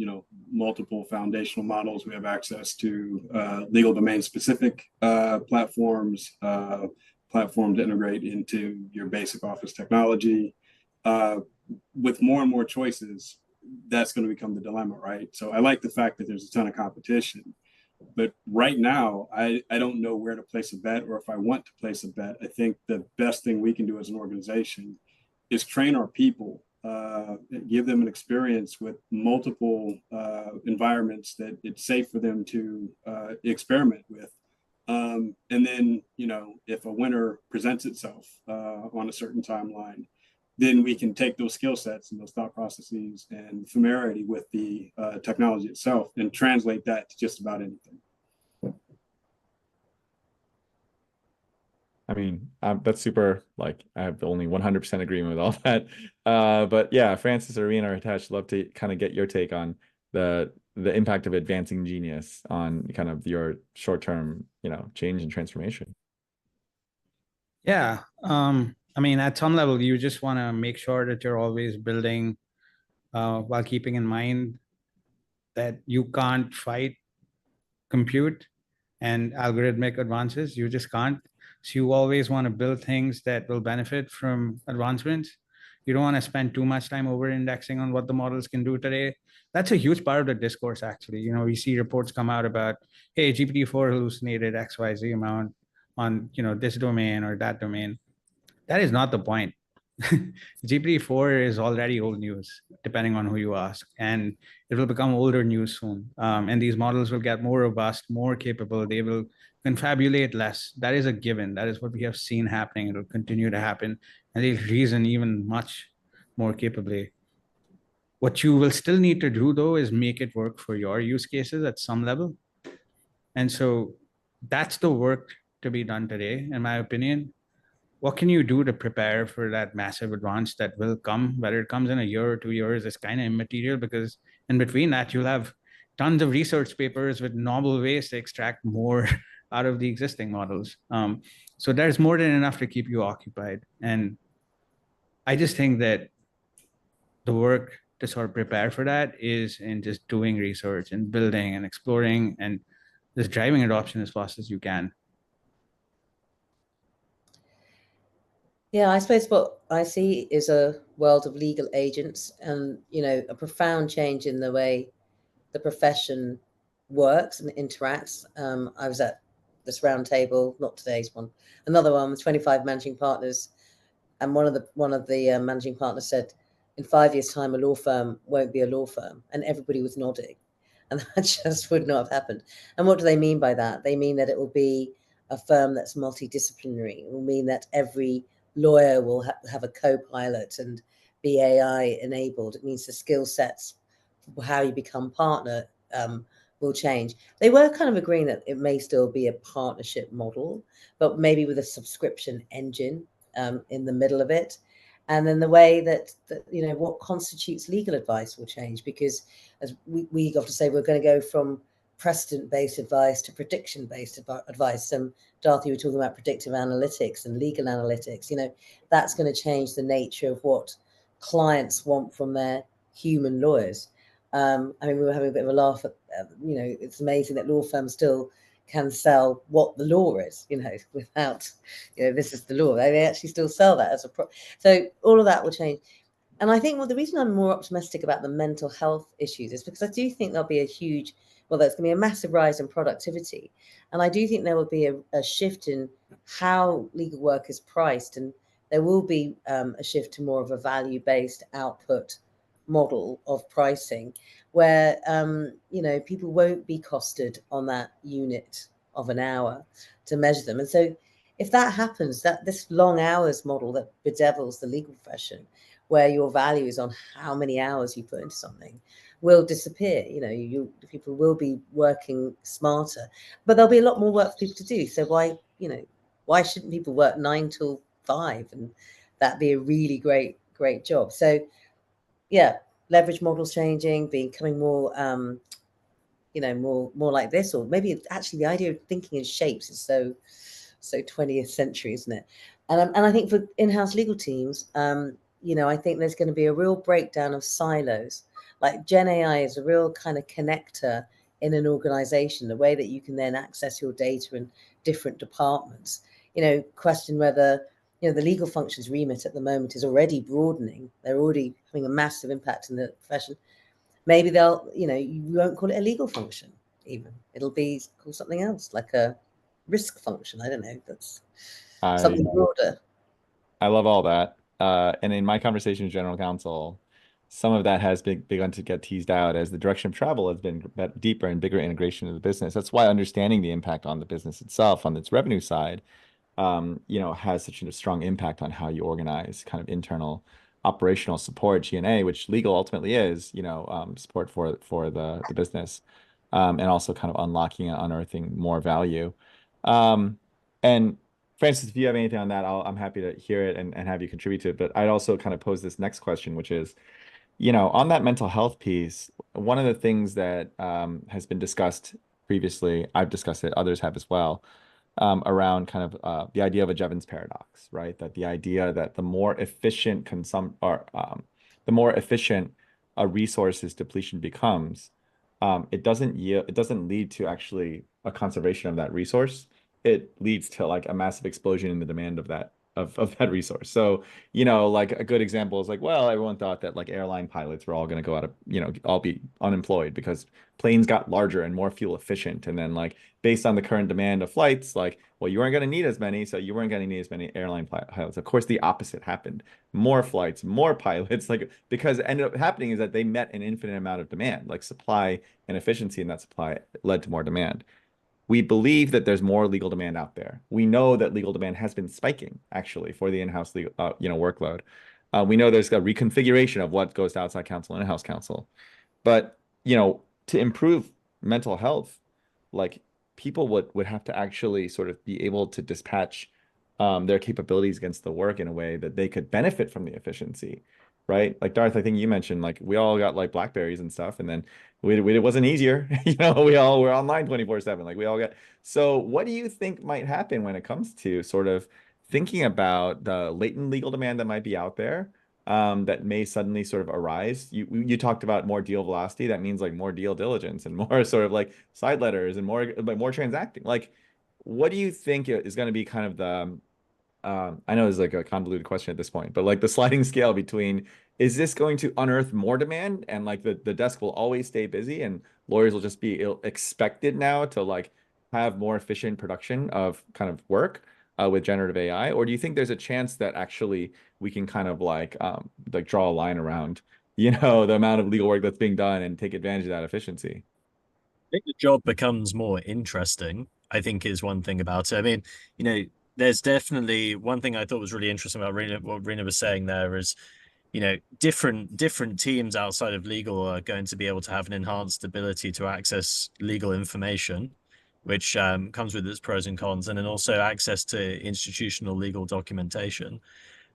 multiple foundational models. We have access to legal domain specific platforms, platforms that integrate into your basic office technology. With more and more choices, that's going to become the dilemma, right? So I like the fact that there's a ton of competition, but right now I don't know where to place a bet, or if I want to place a bet. I think the best thing we can do as an organization is train our people, give them an experience with multiple environments that it's safe for them to experiment with. And then, if a winner presents itself on a certain timeline, then we can take those skill sets and those thought processes and familiarity with the technology itself and translate that to just about anything. I mean, that's super, like, I have only 100% agreement with all that. But yeah, Francis or Reena or Hitesh, love to kind of get your take on the impact of advancing genius on kind of your short-term, change and transformation. Yeah. I mean, at some level, you just want to make sure that you're always building while keeping in mind that you can't fight compute and algorithmic advances. You just can't. So you always want to build things that will benefit from advancements. You don't want to spend too much time over indexing on what the models can do today. That's a huge part of the discourse, actually. We see reports come out about, hey, GPT-4 hallucinated XYZ amount on, this domain or that domain. That is not the point. GPT-4 is already old news, depending on who you ask, and it will become older news soon. And these models will get more robust, more capable. They will confabulate less. That is a given. That is what we have seen happening. It will continue to happen, and they'll reason even much more capably. What you will still need to do, though, is make it work for your use cases at some level. And so that's the work to be done today, in my opinion. What can you do to prepare for that massive advance that will come? Whether it comes in a year or 2 years is kind of immaterial, because in between that, you'll have tons of research papers with novel ways to extract more out of the existing models. So there's more than enough to keep you occupied. And I just think that the work to sort of prepare for that is in just doing research and building and exploring and just driving adoption as fast as you can. Yeah, I suppose what I see is a world of legal agents and, a profound change in the way the profession works and interacts. I was at this roundtable, not today's one, another one with 25 managing partners. And one of the managing partners said, in 5 years' time, a law firm won't be a law firm. And everybody was nodding. And that just would not have happened. And what do they mean by that? They mean that it will be a firm that's multidisciplinary. It will mean that every lawyer will have a co-pilot and be AI enabled. It means the skill sets, how you become partner, will change. They were kind of agreeing that it may still be a partnership model, but maybe with a subscription engine in the middle of it. And then the way that you know, what constitutes legal advice will change, because as we got to say, we're going to go from precedent-based advice to prediction-based advice. Darth, you were talking about predictive analytics and legal analytics. You know, that's going to change the nature of what clients want from their human lawyers. I mean, we were having a bit of a laugh at, you know, it's amazing that law firms still can sell what the law is, you know, without, you know, this is the law. They actually still sell that as a so all of that will change. And I think, well, the reason I'm more optimistic about the mental health issues is because I do think there'll be a huge, well, there's going to be a massive rise in productivity. And I do think there will be a shift in how legal work is priced. And there will be a shift to more of a value-based output model of pricing, where you know, people won't be costed on that unit of an hour to measure them. And so if that happens, that this long hours model that bedevils the legal profession, where your value is on how many hours you put into something, will disappear. You know, people will be working smarter, but there'll be a lot more work for people to do. So why, you know, why shouldn't people work 9 till 5 and that be a really great job? So yeah, leverage models changing, becoming more you know, more like this, or maybe actually the idea of thinking in shapes is so 20th century, isn't it? And I think for in-house legal teams, you know, I think there's going to be a real breakdown of silos. Like Gen AI is a real kind of connector in an organization, the way that you can then access your data in different departments. You know, question whether, you know, the legal functions remit at the moment is already broadening. They're already having a massive impact in the profession. Maybe they'll, you know, you won't call it a legal function even. It'll be called something else, like a risk function. I don't know. That's something broader. I love all that. And in my conversation with general counsel, some of that has begun to get teased out as the direction of travel has been deeper and bigger integration of the business. That's why understanding the impact on the business itself, on its revenue side, you know, has such a strong impact on how you organize kind of internal operational support, G&A, which legal ultimately is, you know, support for the business, and also kind of unlocking and unearthing more value. And Francis, if you have anything on that, I'm happy to hear it and have you contribute to it. But I'd also kind of pose this next question, which is, you know, on that mental health piece, one of the things that has been discussed previously, I've discussed it, others have as well, around kind of the idea of a Jevons paradox, right? That the idea that the more efficient the more efficient a resource's depletion becomes, it doesn't lead to actually a conservation of that resource. It leads to like a massive explosion in the demand of that resource. So, you know, like a good example is like, well, everyone thought that like airline pilots were all going to go out of, you know, all be unemployed because planes got larger and more fuel efficient. And then like based on the current demand of flights, like, well, you weren't going to need as many, so you weren't going to need as many airline pilots. Of course, the opposite happened. More flights, more pilots, like because it ended up happening is that they met an infinite amount of demand, like supply and efficiency in that supply led to more demand. We believe that there's more legal demand out there. We know that legal demand has been spiking actually for the in-house legal, you know, workload. We know there's a reconfiguration of what goes to outside counsel and in-house counsel. But, you know, to improve mental health, like people would have to actually sort of be able to dispatch their capabilities against the work in a way that they could benefit from the efficiency, right? Like Darth, I think you mentioned like we all got like Blackberries and stuff, and then it wasn't easier. You know, we all were online 24/7. Like we all got. So what do you think might happen when it comes to sort of thinking about the latent legal demand that might be out there, that may suddenly sort of arise? You talked about more deal velocity. That means like more deal diligence and more sort of like side letters and more transacting. Like, what do you think is going to be kind of the I know it's like a convoluted question at this point, but like the sliding scale between, is this going to unearth more demand and like the desk will always stay busy and lawyers will just be expected now to like have more efficient production of kind of work? with generative AI, or do you think there's a chance that actually we can kind of like draw a line around, you know, the amount of legal work that's being done and take advantage of that efficiency? I think the job becomes more interesting, I think is one thing about it. I mean, you know, there's definitely one thing I thought was really interesting about Reena, what Reena was saying there is, you know, different teams outside of legal are going to be able to have an enhanced ability to access legal information, which comes with its pros and cons, and then also access to institutional legal documentation.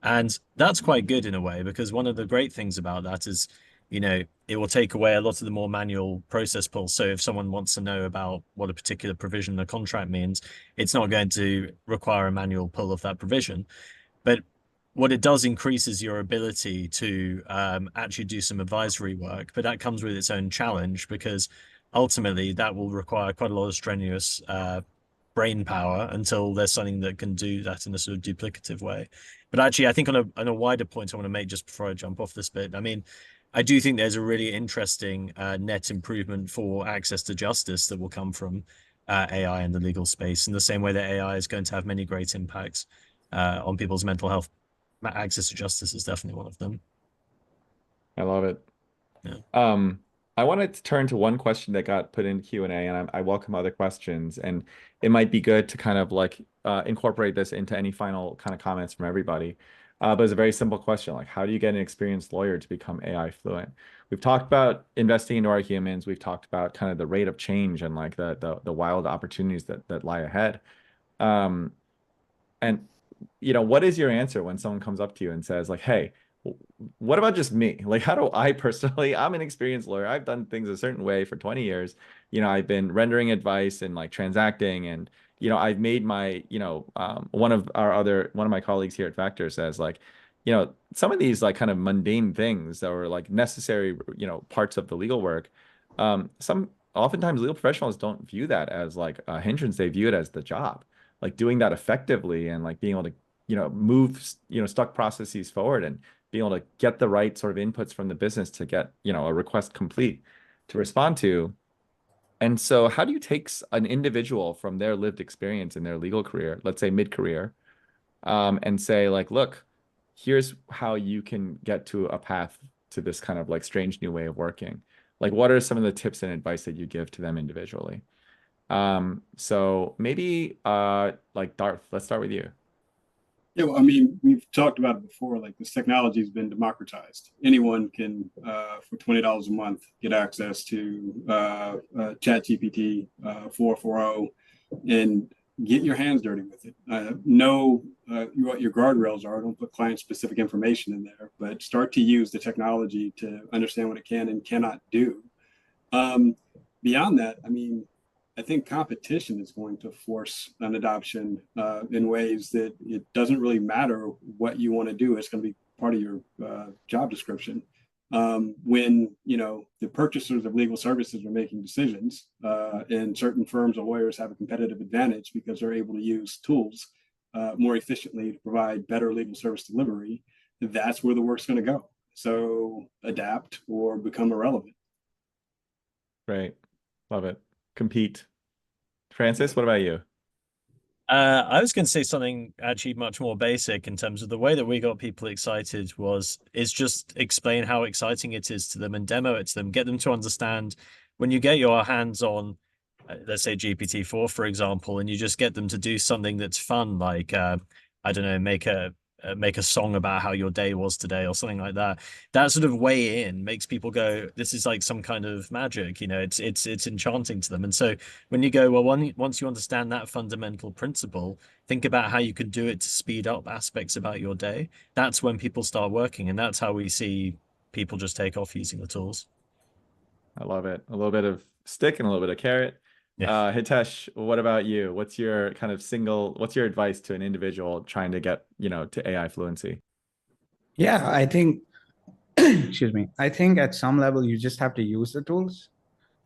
And that's quite good in a way, because one of the great things about that is, you know, it will take away a lot of the more manual process pulls. So if someone wants to know about what a particular provision in the contract means, it's not going to require a manual pull of that provision. But what it does increases your ability to actually do some advisory work, but that comes with its own challenge, because ultimately that will require quite a lot of strenuous brain power until there's something that can do that in a sort of duplicative way. But actually, I think on a wider point I want to make just before I jump off this bit, I mean, I do think there's a really interesting net improvement for access to justice that will come from AI in the legal space, in the same way that AI is going to have many great impacts on people's mental health. Access to justice is definitely one of them. I love it. Yeah. I wanted to turn to one question that got put in Q&A, and I welcome other questions. And it might be good to kind of like incorporate this into any final kind of comments from everybody. But it's a very simple question, like how do you get an experienced lawyer to become AI fluent? We've talked about investing into our humans. We've talked about kind of the rate of change and like the wild opportunities that lie ahead. And you know, what is your answer when someone comes up to you and says like, hey, what about just me? Like, how do I personally, I'm an experienced lawyer. I've done things a certain way for 20 years. You know, I've been rendering advice and like transacting and, you know, I've made my, you know, one of my colleagues here at Factor says like, you know, some of these like kind of mundane things that were like necessary, you know, parts of the legal work. Oftentimes legal professionals don't view that as like a hindrance. They view it as the job, like doing that effectively and like being able to, you know, move, you know, stuck processes forward and being able to get the right sort of inputs from the business to get, you know, a request complete to respond to. And so how do you take an individual from their lived experience in their legal career, let's say mid-career, and say like, look, here's how you can get to a path to this kind of like strange new way of working. Like, what are some of the tips and advice that you give to them individually? So maybe like Darth, let's start with you. Yeah, well, I mean, we've talked about it before. Like this technology has been democratized. Anyone can, for $20 a month, get access to ChatGPT 4.0 and get your hands dirty with it. Know what your guardrails are. Don't put client-specific information in there, but start to use the technology to understand what it can and cannot do. Beyond that, I mean, I think competition is going to force an adoption in ways that it doesn't really matter what you want to do. It's going to be part of your job description. When, you know, the purchasers of legal services are making decisions and certain firms or lawyers have a competitive advantage because they're able to use tools more efficiently to provide better legal service delivery, that's where the work's going to go. So adapt or become irrelevant. Right. Love it. Compete. Francis, what about you? I was going to say something actually much more basic in terms of the way that we got people excited is just explain how exciting it is to them and demo it to them, get them to understand when you get your hands on, let's say GPT-4, for example, and you just get them to do something that's fun, like, I don't know, make a song about how your day was today or something like that. That sort of way in makes people go, this is like some kind of magic, you know, it's enchanting to them. And so when you go, well, once you understand that fundamental principle, think about how you could do it to speed up aspects about your day. That's when people start working, and that's how we see people just take off using the tools. I love it. A little bit of stick and a little bit of carrot. Yeah. Hitesh, what about you? What's your advice to an individual trying to get, you know, to AI fluency? Yeah, I think, excuse me, I think at some level you just have to use the tools.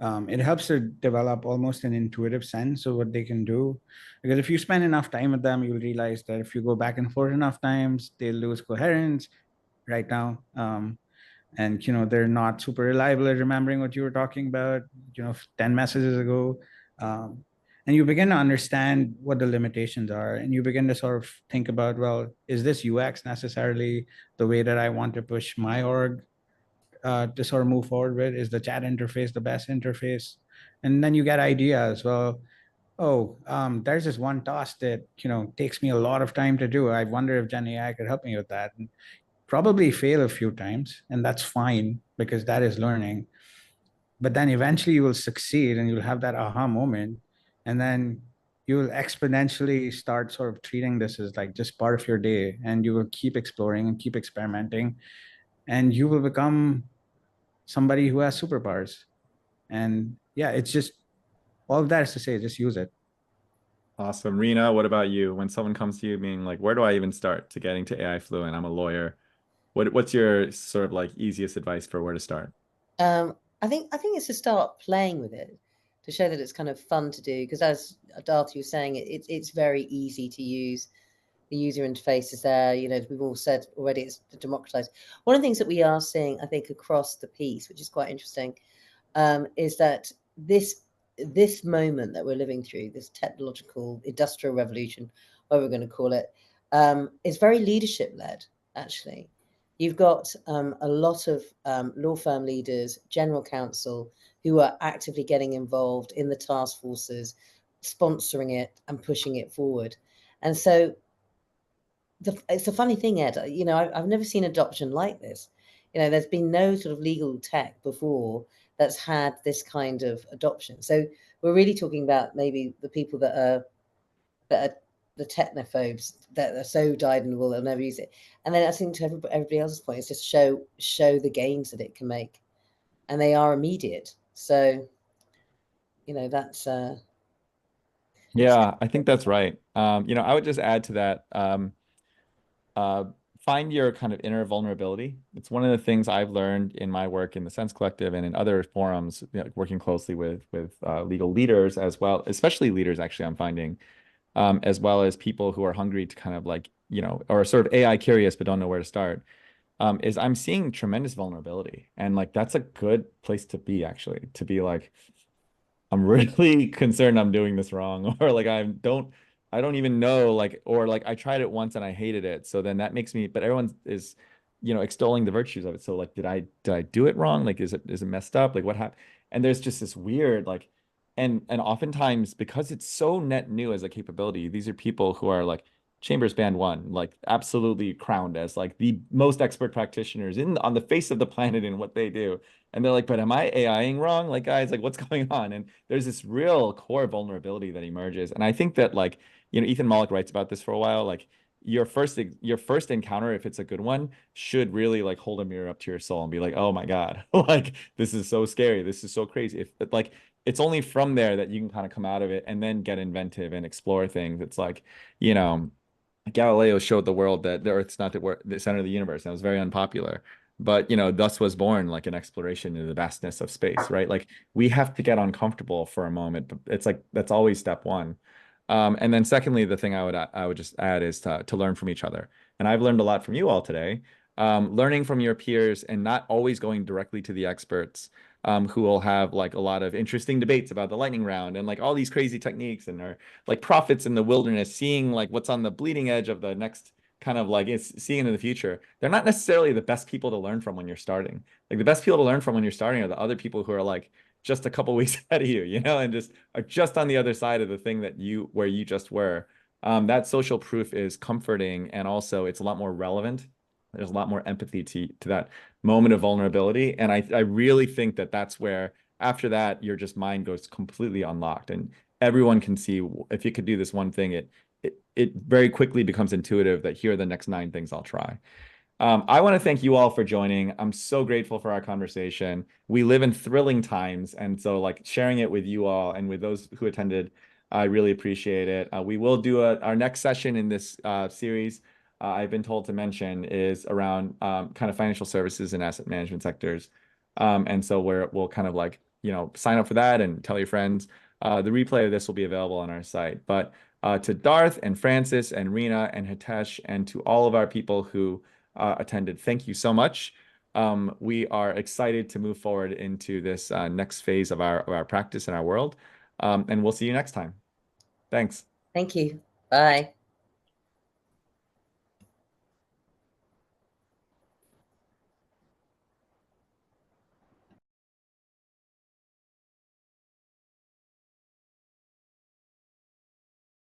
It helps to develop almost an intuitive sense of what they can do. Because if you spend enough time with them, you'll realize that if you go back and forth enough times, they'll lose coherence right now. And, you know, they're not super reliable at remembering what you were talking about, you know, 10 messages ago. And you begin to understand what the limitations are, and you begin to sort of think about, well, is this UX necessarily the way that I want to push my org to sort of move forward with? Is the chat interface the best interface? And then you get ideas. Well, oh, there's this one task that takes me a lot of time to do. I wonder if Gen AI could help me with that. And probably fail a few times, and that's fine because that is learning. But then eventually you will succeed, and you'll have that aha moment, and then you will exponentially start sort of treating this as like just part of your day, and you will keep exploring and keep experimenting, and you will become somebody who has superpowers. And yeah, it's just all of that is to say, just use it. Awesome. Reena, what about you? When someone comes to you being like, where do I even start to getting to AI fluent? I'm a lawyer. What's your sort of like easiest advice for where to start? I think it's to start playing with it, to show that it's kind of fun to do. Because as Darth was saying, it's very easy to use. The user interface is there. We've all said already it's democratized. One of the things that we are seeing, I think, across the piece, which is quite interesting, is that this moment that we're living through, this technological industrial revolution, whatever we're going to call it, is very leadership led. Actually, you've got a lot of law firm leaders, general counsel, who are actively getting involved in the task forces, sponsoring it and pushing it forward. And so it's a funny thing, Ed. I've never seen adoption like this. There's been no sort of legal tech before that's had this kind of adoption. So we're really talking about maybe the people that are the technophobes that are so dyed in the wool they'll never use it. And then I think to everybody else's point is just show the gains that it can make, and they are immediate. So that's Yeah, I think that's right. I would just add to that, uh, find your kind of inner vulnerability. It's one of the things I've learned in my work in the Sense Collective and in other forums, working closely with legal leaders as well, especially leaders, actually, I'm finding, as well as people who are hungry to kind of like, or sort of AI curious but don't know where to start, is I'm seeing tremendous vulnerability. And like that's a good place to be, actually, to be like, I'm really concerned I'm doing this wrong, or like I don't even know, like, or like I tried it once and I hated it. So then that makes me, but everyone is, extolling the virtues of it. So like, did I do it wrong? Like, is it messed up? Like what happened? And there's just this weird, like, and oftentimes because it's so net new as a capability, these are people who are like Chambers Band 1, like absolutely crowned as like the most expert practitioners on the face of the planet in what they do. And they're like, but am I AIing wrong? Like, guys, like, what's going on? And there's this real core vulnerability that emerges. And I think that, like, Ethan Mollick writes about this for a while. Like, your first encounter, if it's a good one, should really like hold a mirror up to your soul and be like, oh my God, like this is so scary. This is so crazy. If like it's only from there that you can kind of come out of it and then get inventive and explore things. It's like, you know, Galileo showed the world that the Earth's not the center of the universe. And it was very unpopular. But, thus was born like an exploration into the vastness of space, right? Like we have to get uncomfortable for a moment, but it's like that's always step one. And then secondly, the thing I would just add is to learn from each other. And I've learned a lot from you all today. Learning from your peers and not always going directly to the experts, who will have like a lot of interesting debates about the lightning round and like all these crazy techniques and are like prophets in the wilderness, seeing like what's on the bleeding edge of the next kind of like it's seeing in the future. They're not necessarily the best people to learn from when you're starting. Like the best people to learn from when you're starting are the other people who are like just a couple weeks ahead of you, and just are just on the other side of the thing where you just were. That social proof is comforting, and also it's a lot more relevant. There's a lot more empathy to that moment of vulnerability. And I really think that that's where after that, your just mind goes completely unlocked and everyone can see if you could do this one thing, it very quickly becomes intuitive that here are the next 9 things I'll try. I want to thank you all for joining. I'm so grateful for our conversation. We live in thrilling times, and so like sharing it with you all and with those who attended, I really appreciate it. We will do our next session in this series. I've been told to mention is around kind of financial services and asset management sectors, and so we'll kind of like sign up for that and tell your friends. The replay of this will be available on our site. But to Darth and Francis and Reena and Hitesh and to all of our people who attended, thank you so much. We are excited to move forward into this next phase of our practice in our world. And we'll see you next time. Thanks. Thank you. Bye.